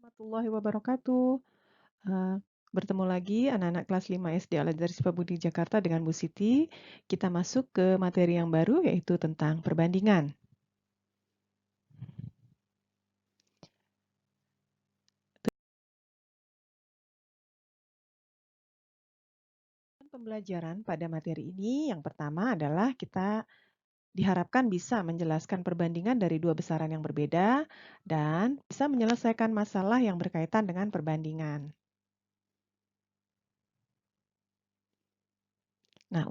Warahmatullahi wabarakatuh. Eee, Bertemu lagi anak-anak kelas 5 SD Al-Azhar Sifabudi Jakarta dengan Bu Siti. Kita masuk ke materi yang baru yaitu tentang perbandingan. Pembelajaran pada materi ini yang pertama adalah kita diharapkan bisa menjelaskan perbandingan dari dua besaran yang berbeda dan bisa menyelesaikan masalah yang berkaitan dengan perbandingan. Nah,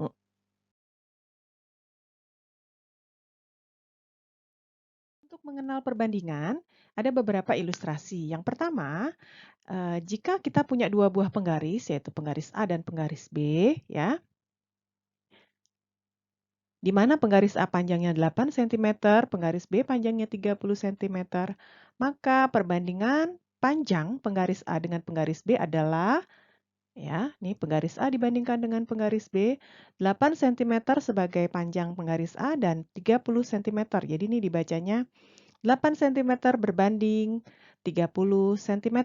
untuk mengenal perbandingan, ada beberapa ilustrasi. Yang pertama, jika kita punya dua buah penggaris, yaitu penggaris A dan penggaris B, ya, di mana penggaris A panjangnya 8 cm, penggaris B panjangnya 30 cm, maka perbandingan panjang penggaris A dengan penggaris B adalah, ya, nih penggaris A dibandingkan dengan penggaris B, 8 cm sebagai panjang penggaris A dan 30 cm. Jadi ini dibacanya 8 cm berbanding 30 cm.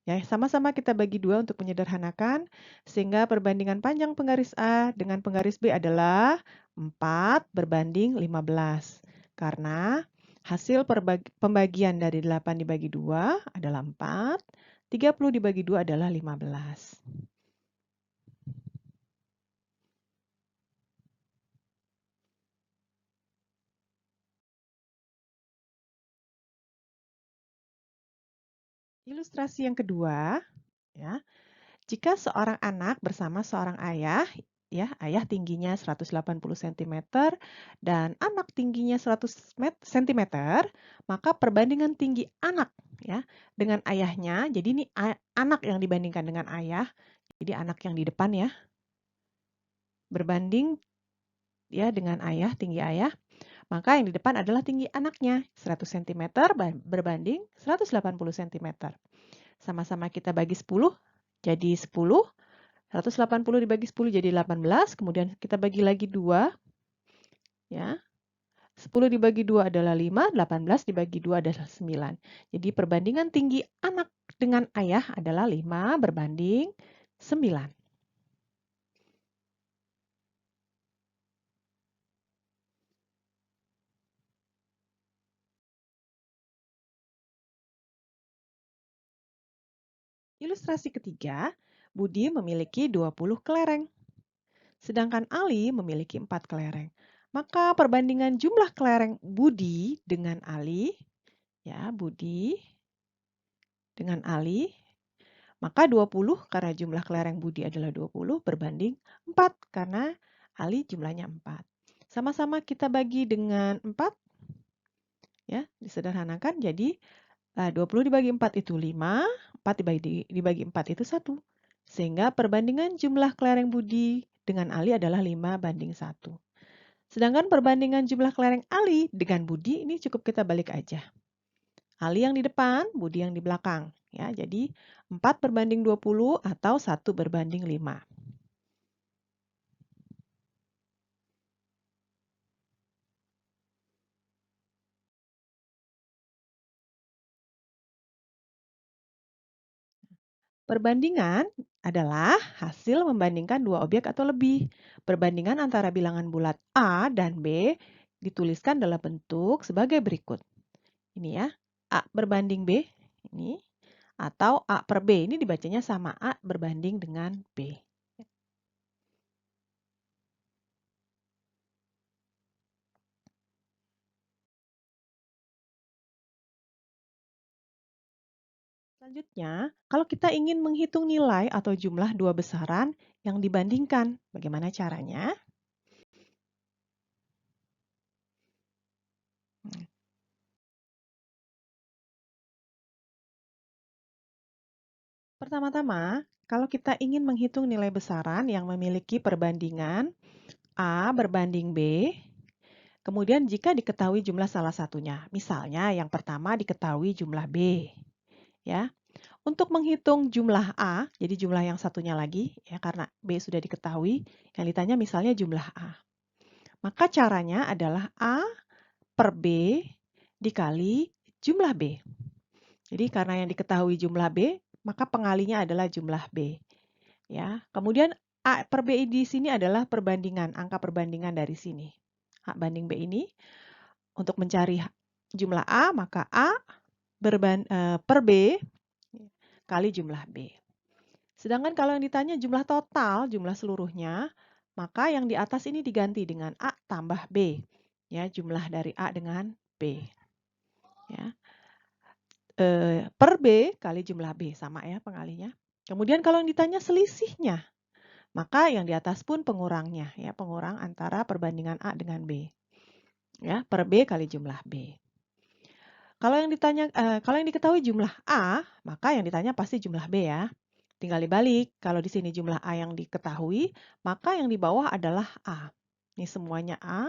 Ya, sama-sama kita bagi dua untuk menyederhanakan, sehingga perbandingan panjang penggaris A dengan penggaris B adalah 4 berbanding 15. Karena hasil pembagian dari 8 dibagi 2 adalah 4, 30 dibagi 2 adalah 15. Ilustrasi yang kedua, ya. Jika seorang anak bersama seorang ayah, ya, ayah tingginya 180 cm dan anak tingginya 100 cm, maka perbandingan tinggi anak, ya, dengan ayahnya, jadi ini anak yang dibandingkan dengan ayah, jadi anak yang di depan, ya, berbanding, ya, dengan ayah, tinggi ayah, maka yang di depan adalah tinggi anaknya, 100 cm berbanding 180 cm. Sama-sama kita bagi 10, jadi 10. 180 dibagi 10 jadi 18, kemudian kita bagi lagi 2, ya. 10 dibagi 2 adalah 5, 18 dibagi 2 adalah 9. Jadi perbandingan tinggi anak dengan ayah adalah 5 berbanding 9. Ilustrasi ketiga, Budi memiliki 20 kelereng, sedangkan Ali memiliki 4 kelereng. Maka perbandingan jumlah kelereng Budi dengan Ali, ya, Budi dengan Ali, maka 20 karena jumlah kelereng Budi adalah 20 berbanding 4 karena Ali jumlahnya 4. Sama-sama kita bagi dengan 4, ya, disederhanakan jadi 20 dibagi 4 itu 5, 4 dibagi 4 itu 1. Sehingga perbandingan jumlah kelereng Budi dengan Ali adalah 5 banding 1. Sedangkan perbandingan jumlah kelereng Ali dengan Budi ini cukup kita balik aja. Ali yang di depan, Budi yang di belakang. Ya, jadi 4 berbanding 20 atau 1 berbanding 5. Perbandingan adalah hasil membandingkan dua objek atau lebih. Perbandingan antara bilangan bulat A dan B dituliskan dalam bentuk sebagai berikut. Ini ya, A berbanding B, ini, atau A per B. Ini dibacanya sama A berbanding dengan B. Selanjutnya, kalau kita ingin menghitung nilai atau jumlah dua besaran yang dibandingkan, bagaimana caranya? Pertama-tama, kalau kita ingin menghitung nilai besaran yang memiliki perbandingan A berbanding B, kemudian jika diketahui jumlah salah satunya, misalnya yang pertama diketahui jumlah B, ya. Untuk menghitung jumlah A, jadi jumlah yang satunya lagi, ya, karena B sudah diketahui, yang ditanya misalnya jumlah A. Maka caranya adalah A per B dikali jumlah B. Jadi karena yang diketahui jumlah B, maka pengalinya adalah jumlah B. Ya. Kemudian A per B di sini adalah perbandingan, angka perbandingan dari sini. A banding B ini, untuk mencari jumlah A, maka A per B kali jumlah B. Sedangkan kalau yang ditanya jumlah total, jumlah seluruhnya, maka yang di atas ini diganti dengan A tambah B. Ya, jumlah dari A dengan B. Ya. Per B kali jumlah B, sama ya pengalinya. Kemudian kalau yang ditanya selisihnya, maka yang di atas pun pengurangnya, ya, pengurang antara perbandingan A dengan B. Ya, per B kali jumlah B. Kalau yang diketahui jumlah A, maka yang ditanya pasti jumlah B ya. Tinggal dibalik, kalau di sini jumlah A yang diketahui, maka yang di bawah adalah A. Ini semuanya A,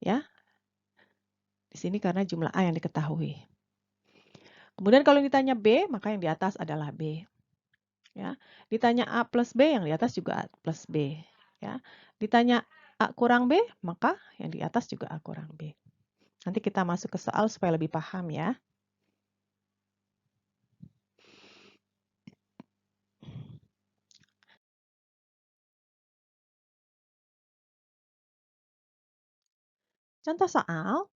ya. Di sini karena jumlah A yang diketahui. Kemudian kalau ditanya B, maka yang di atas adalah B. Ya. Ditanya A plus B, yang di atas juga A plus B. Ya. Ditanya A kurang B, maka yang di atas juga A kurang B. Nanti kita masuk ke soal supaya lebih paham ya. Contoh soal,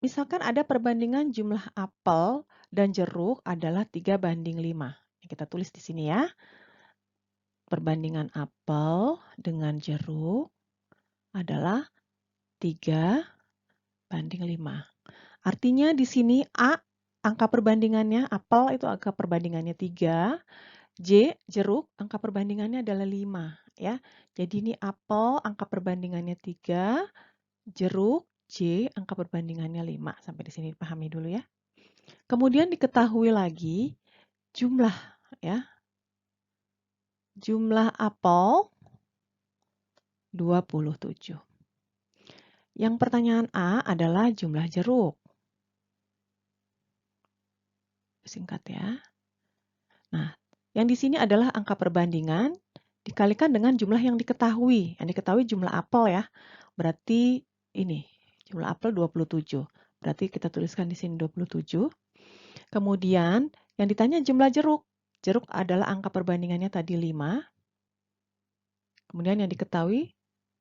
misalkan ada perbandingan jumlah apel dan jeruk adalah 3:5. Kita tulis di sini ya. Perbandingan apel dengan jeruk adalah 3:5. Artinya di sini A, angka perbandingannya, apel itu angka perbandingannya 3, J, jeruk, angka perbandingannya adalah 5. Ya. Jadi ini apel, angka perbandingannya 3, jeruk, J, angka perbandingannya 5. Sampai di sini dipahami dulu ya. Kemudian diketahui lagi jumlah, ya. Jumlah apel 27. Yang pertanyaan A adalah jumlah jeruk. Singkat ya. Nah, yang di sini adalah angka perbandingan dikalikan dengan jumlah yang diketahui. Yang diketahui jumlah apel ya. Berarti ini, jumlah apel 27. Berarti kita tuliskan di sini 27. Kemudian yang ditanya jumlah jeruk. Jeruk adalah angka perbandingannya tadi 5. Kemudian yang diketahui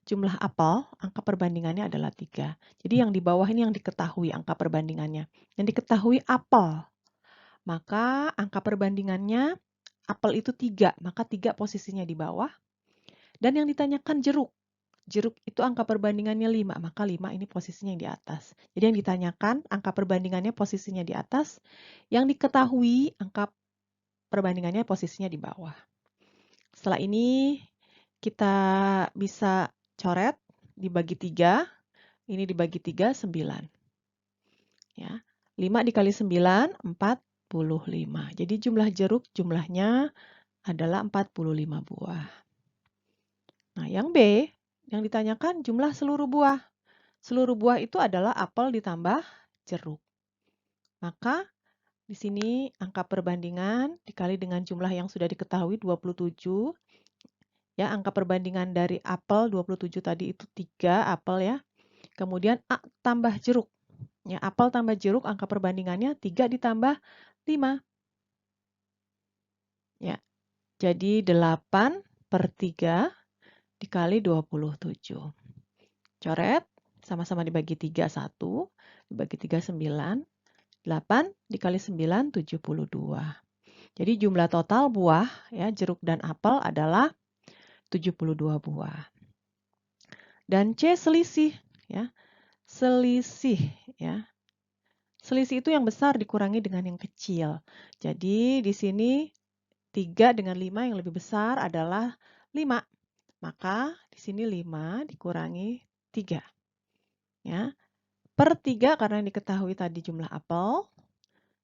jumlah apel, angka perbandingannya adalah 3. Jadi yang di bawah ini yang diketahui angka perbandingannya. Yang diketahui apel. Maka angka perbandingannya apel itu 3, maka 3 posisinya di bawah. Dan yang ditanyakan jeruk. Jeruk itu angka perbandingannya 5, maka 5 ini posisinya di atas. Jadi yang ditanyakan angka perbandingannya posisinya di atas. Yang diketahui angka perbandingannya posisinya di bawah. Setelah ini kita bisa coret, dibagi 3. Ini dibagi 3, 9. Ya. 5 dikali 9, 45. Jadi jumlah jeruk jumlahnya adalah 45 buah. Nah, yang B, yang ditanyakan jumlah seluruh buah. Seluruh buah itu adalah apel ditambah jeruk. Maka di sini angka perbandingan dikali dengan jumlah yang sudah diketahui 27. Ya, angka perbandingan dari apel 27 tadi itu 3 apel ya. Kemudian A tambah jeruk. Ya, apel tambah jeruk angka perbandingannya 3 ditambah 5. Ya. Jadi 8 per 3 dikali 27. Coret, sama-sama dibagi 3, 1. Dibagi 3, 9. 8 dikali 9, 72. Jadi jumlah total buah, ya, jeruk dan apel adalah 72 buah. Dan C selisih, ya. Selisih, ya. Selisih itu yang besar dikurangi dengan yang kecil. Jadi di sini 3 dengan 5 yang lebih besar adalah 5. Maka di sini 5 dikurangi 3. Ya. Per 3 karena diketahui tadi jumlah apel,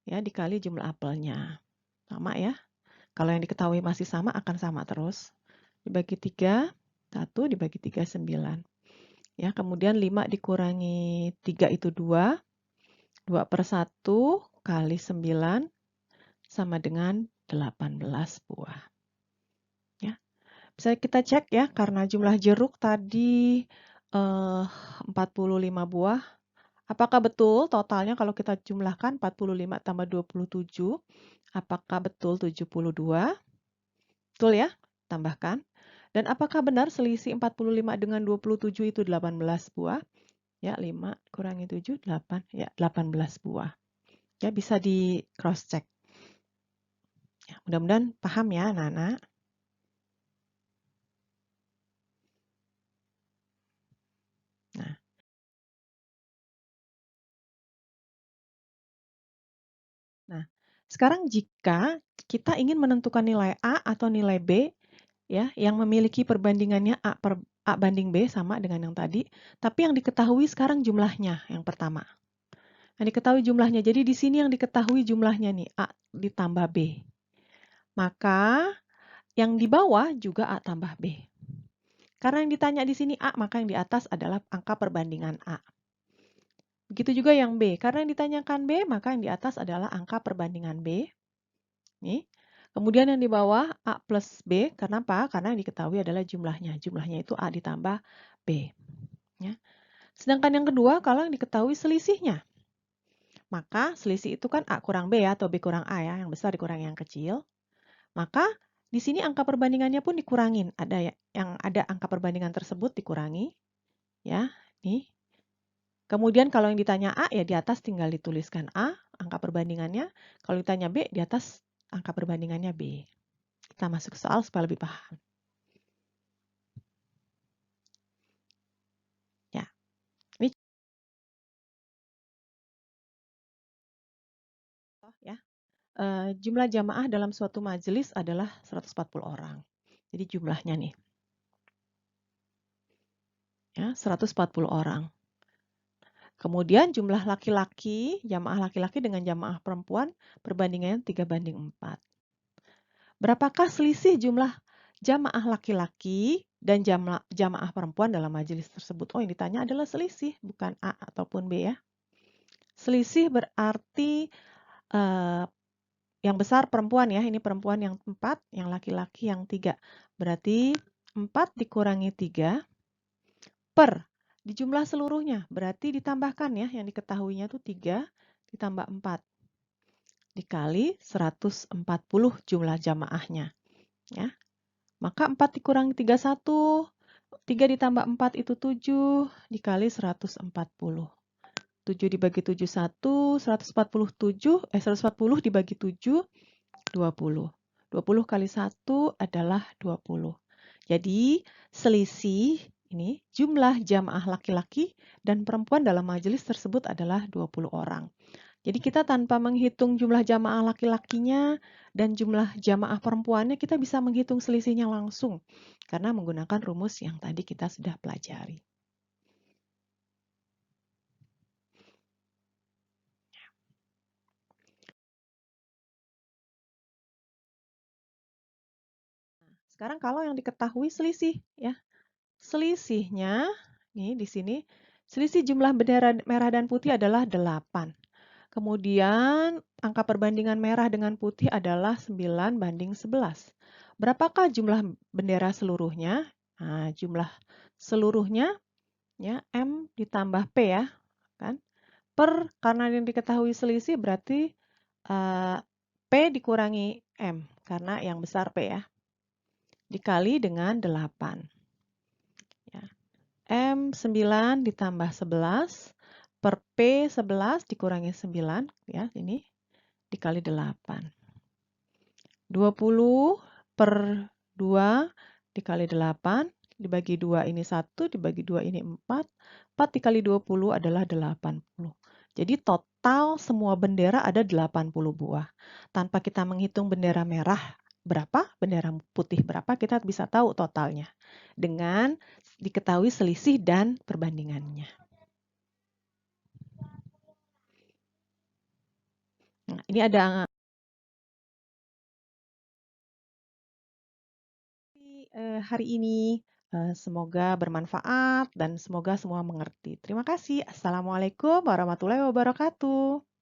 ya, dikali jumlah apelnya. Sama ya. Kalau yang diketahui masih sama akan sama terus. Dibagi 3, 1 dibagi 3, 9. Ya, kemudian 5 dikurangi 3 itu 2. 2 per 1 kali 9 sama dengan 18 buah. Ya. Bisa kita cek ya, karena jumlah jeruk tadi 45 buah, Apakah betul totalnya kalau kita jumlahkan 45 tambah 27, apakah betul 72? Betul ya? Tambahkan. Dan apakah benar selisih 45 dengan 27 itu 18 buah? Ya, 5 kurangi 7, 8. Ya, 18 buah. Ya, bisa di cross check. Ya, mudah-mudahan paham ya, anak-anak. Nah, sekarang jika kita ingin menentukan nilai A atau nilai B, ya, yang memiliki perbandingannya A banding B sama dengan yang tadi, tapi yang diketahui sekarang jumlahnya yang pertama. Yang diketahui jumlahnya, jadi di sini yang diketahui jumlahnya nih, A ditambah B. Maka yang di bawah juga A tambah B. Karena yang ditanya di sini A, maka yang di atas adalah angka perbandingan A. Begitu juga yang B, karena yang ditanyakan B, maka yang di atas adalah angka perbandingan B. Nih. Kemudian yang di bawah A plus B, kenapa? Karena yang diketahui adalah jumlahnya. Jumlahnya itu A ditambah B. Ya. Sedangkan yang kedua, kalau yang diketahui selisihnya. Maka selisih itu kan A kurang B ya, atau B kurang A ya, yang besar dikurangi yang kecil. Maka di sini angka perbandingannya pun dikurangin. Ada yang ada angka perbandingan tersebut dikurangi. Ya, nih. Kemudian kalau yang ditanya A, ya di atas tinggal dituliskan A, angka perbandingannya. Kalau ditanya B, di atas angka perbandingannya B. Kita masuk ke soal supaya lebih paham. Ya, ini contoh ya. Jumlah jamaah dalam suatu majelis adalah 140 orang. Jadi jumlahnya nih. Ya, 140 orang. Kemudian jumlah laki-laki, jamaah laki-laki dengan jamaah perempuan perbandingannya 3:4. Berapakah selisih jumlah jamaah laki-laki dan jamaah perempuan dalam majelis tersebut? Oh, yang ditanya adalah selisih, bukan A ataupun B ya. Selisih berarti yang besar perempuan ya, ini perempuan yang 4, yang laki-laki yang 3. Berarti 4 dikurangi 3 per di jumlah seluruhnya. Berarti ditambahkan ya, yang diketahuinya itu 3 ditambah 4 dikali 140 jumlah jamaahnya. Ya. Maka 4 dikurangi 3, 1. 3 ditambah 4 itu 7 dikali 140. 7 dibagi 7, 1. 140 dibagi 7, 20. 20 kali 1 adalah 20. Jadi selisih ini jumlah jamaah laki-laki dan perempuan dalam majelis tersebut adalah 20 orang. Jadi kita tanpa menghitung jumlah jamaah laki-lakinya dan jumlah jamaah perempuannya, kita bisa menghitung selisihnya langsung karena menggunakan rumus yang tadi kita sudah pelajari. Sekarang kalau yang diketahui selisih ya. Selisihnya nih di sini selisih jumlah bendera merah dan putih adalah 8. Kemudian angka perbandingan merah dengan putih adalah 9:11. Berapakah jumlah bendera seluruhnya? Nah, jumlah seluruhnya ya M ditambah P ya, kan? Karena yang diketahui selisih berarti P dikurangi M karena yang besar P ya. Dikali dengan 8. Ya. M 9 ditambah 11 per P 11 dikurangi 9 ya, ini dikali 8. 20 per 2 dikali 8 dibagi 2 ini 1 dibagi 2 ini 4. 4 dikali 20 adalah 80. Jadi total semua bendera ada 80 buah. Tanpa kita menghitung bendera merah berapa, bendera putih berapa, kita bisa tahu totalnya dengan diketahui selisih dan perbandingannya. Nah, ini ada hari ini. Semoga bermanfaat dan semoga semua mengerti. Terima kasih. Assalamualaikum warahmatullahi wabarakatuh.